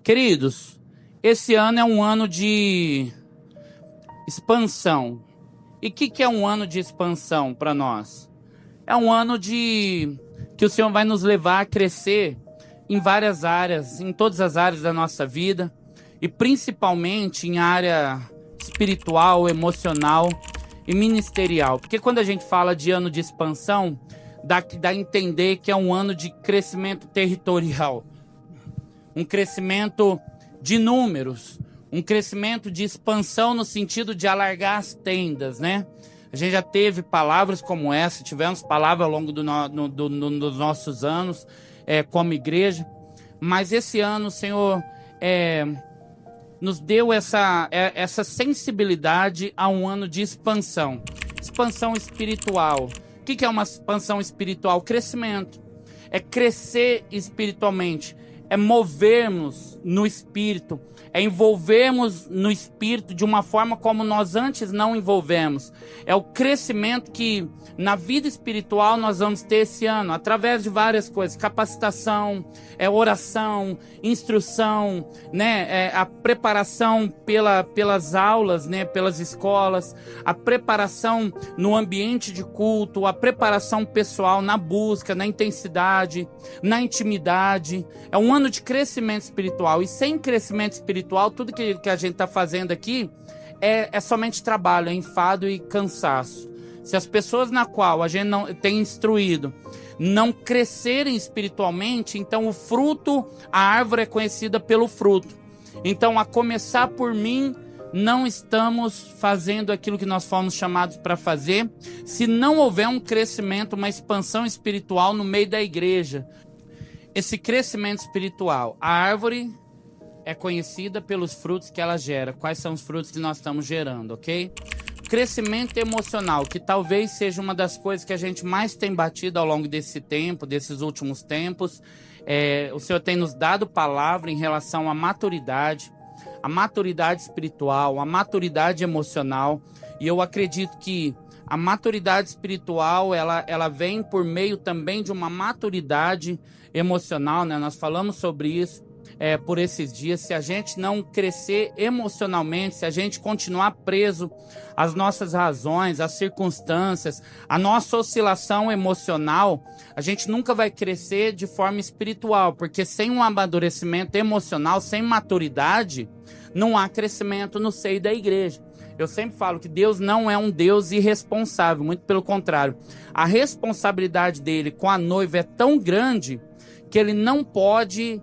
Queridos, esse ano é um ano de expansão. E o que é um ano de expansão para nós? É um ano que o Senhor vai nos levar a crescer em várias áreas, em todas as áreas da nossa vida, e principalmente em área espiritual, emocional e ministerial. Porque quando a gente fala de ano de expansão, dá a entender que é um ano de crescimento territorial, um crescimento de números, um crescimento de expansão no sentido de alargar as tendas, né? A gente já teve palavras como essa, tivemos palavras ao longo dos nossos anos como igreja, mas esse ano o Senhor nos deu essa sensibilidade a um ano de expansão espiritual. O que é uma expansão espiritual? Crescimento. É crescer espiritualmente, é movermos no espírito, é envolvermos no espírito de uma forma como nós antes não envolvemos. É o crescimento que na vida espiritual nós vamos ter esse ano, através de várias coisas, capacitação, oração, instrução, né? A preparação pelas aulas, né? Pelas escolas, a preparação no ambiente de culto, a preparação pessoal na busca, na intensidade, na intimidade. É um ano de crescimento espiritual, e sem crescimento espiritual, tudo que a gente está fazendo aqui é somente trabalho, é enfado e cansaço. Se as pessoas na qual a gente não tem instruído não crescerem espiritualmente, então o fruto, a árvore é conhecida pelo fruto. Então, a começar por mim, não estamos fazendo aquilo que nós fomos chamados para fazer, se não houver um crescimento, uma expansão espiritual no meio da igreja. Esse crescimento espiritual, a árvore é conhecida pelos frutos que ela gera. Quais são os frutos que nós estamos gerando, ok? Crescimento emocional, que talvez seja uma das coisas que a gente mais tem batido ao longo desse tempo, desses últimos tempos. O Senhor tem nos dado palavra em relação à maturidade espiritual, a maturidade emocional. E eu acredito que a maturidade espiritual, ela vem por meio também de uma maturidade emocional, né? Nós falamos sobre isso por esses dias. Se a gente não crescer emocionalmente, se a gente continuar preso às nossas razões, às circunstâncias, à nossa oscilação emocional, a gente nunca vai crescer de forma espiritual, porque sem um amadurecimento emocional, sem maturidade, não há crescimento no seio da igreja. Eu sempre falo que Deus não é um Deus irresponsável, muito pelo contrário. A responsabilidade dele com a noiva é tão grande que ele não pode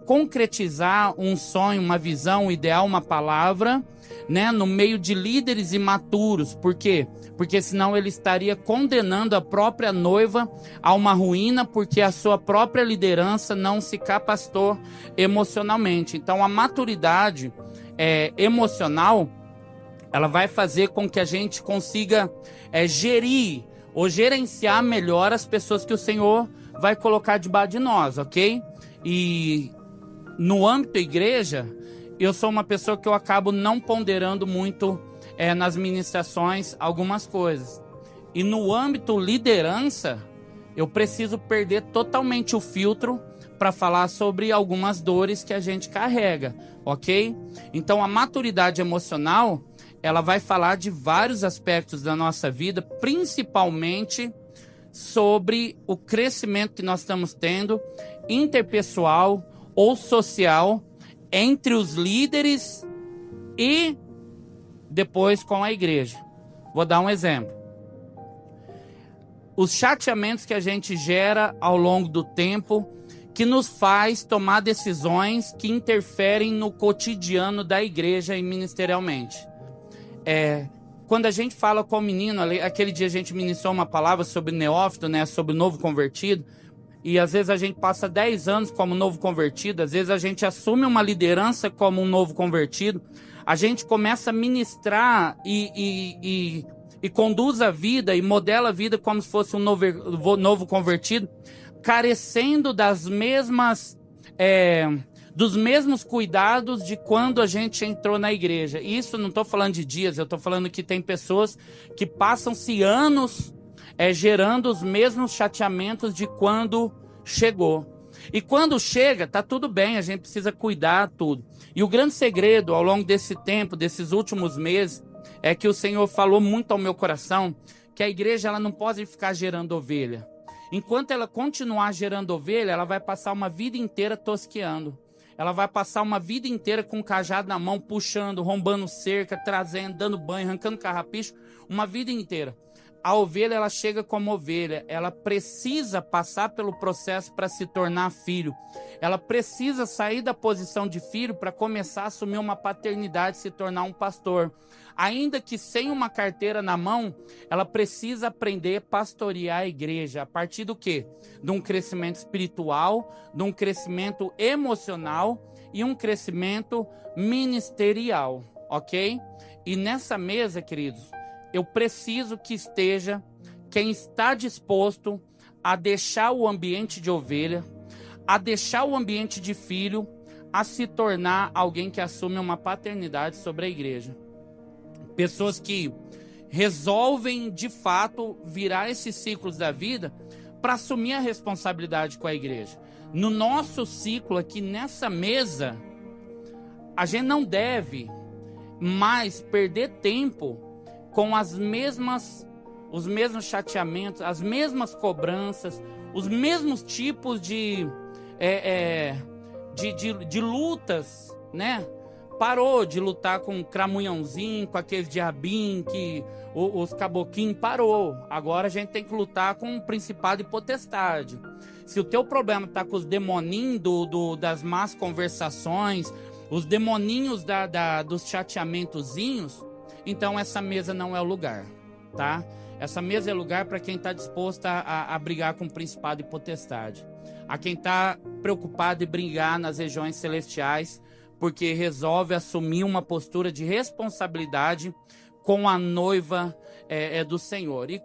concretizar um sonho, uma visão, um ideal, uma palavra, né, no meio de líderes imaturos. Por quê? Porque senão ele estaria condenando a própria noiva a uma ruína, porque a sua própria liderança não se capacitou emocionalmente. Então, a maturidade emocional, ela vai fazer com que a gente consiga gerir ou gerenciar melhor as pessoas que o Senhor vai colocar debaixo de nós, ok? E no âmbito da igreja, eu sou uma pessoa que eu acabo não ponderando muito nas ministrações algumas coisas. E no âmbito liderança, eu preciso perder totalmente o filtro para falar sobre algumas dores que a gente carrega, ok? Então, a maturidade emocional, ela vai falar de vários aspectos da nossa vida, principalmente sobre o crescimento que nós estamos tendo interpessoal ou social entre os líderes e depois com a igreja. Vou dar um exemplo. Os chateamentos que a gente gera ao longo do tempo, que nos faz tomar decisões que interferem no cotidiano da igreja e ministerialmente. Quando a gente fala com o menino, aquele dia a gente ministrou uma palavra sobre neófito, né, sobre o novo convertido, e às vezes a gente passa 10 anos como novo convertido, às vezes a gente assume uma liderança como um novo convertido, a gente começa a ministrar e conduz a vida e modela a vida como se fosse um novo convertido, carecendo das mesmas... dos mesmos cuidados de quando a gente entrou na igreja. Isso não estou falando de dias, eu estou falando que tem pessoas que passam-se anos gerando os mesmos chateamentos de quando chegou. E quando chega, tá tudo bem, a gente precisa cuidar tudo. E o grande segredo ao longo desse tempo, desses últimos meses, é que o Senhor falou muito ao meu coração que a igreja ela não pode ficar gerando ovelha. Enquanto ela continuar gerando ovelha, ela vai passar uma vida inteira tosqueando. Ela vai passar uma vida inteira com o cajado na mão, puxando, rombando cerca, trazendo, dando banho, arrancando carrapicho, uma vida inteira. A ovelha, ela chega como ovelha, ela precisa passar pelo processo para se tornar filho. Ela precisa sair da posição de filho para começar a assumir uma paternidade, se tornar um pastor. Ainda que sem uma carteira na mão, ela precisa aprender a pastorear a igreja. A partir do quê? De um crescimento espiritual, de um crescimento emocional e um crescimento ministerial, ok? E nessa mesa, queridos, eu preciso que esteja quem está disposto a deixar o ambiente de ovelha, a deixar o ambiente de filho, a se tornar alguém que assume uma paternidade sobre a igreja. Pessoas que resolvem, de fato, virar esses ciclos da vida para assumir a responsabilidade com a igreja. No nosso ciclo aqui, nessa mesa, a gente não deve mais perder tempo com os mesmos chateamentos, as mesmas cobranças, os mesmos tipos de lutas, né? Parou de lutar com cramunhãozinho, com aqueles diabinhos, os caboquinhos, parou. Agora a gente tem que lutar com o principado e potestade. Se o teu problema tá com os demoninhos das más conversações, os demoninhos dos chateamentozinhos, então essa mesa não é o lugar, tá? Essa mesa é lugar para quem está disposto a brigar com o principado e potestade. A quem está preocupado em brigar nas regiões celestiais, porque resolve assumir uma postura de responsabilidade com a noiva do Senhor. E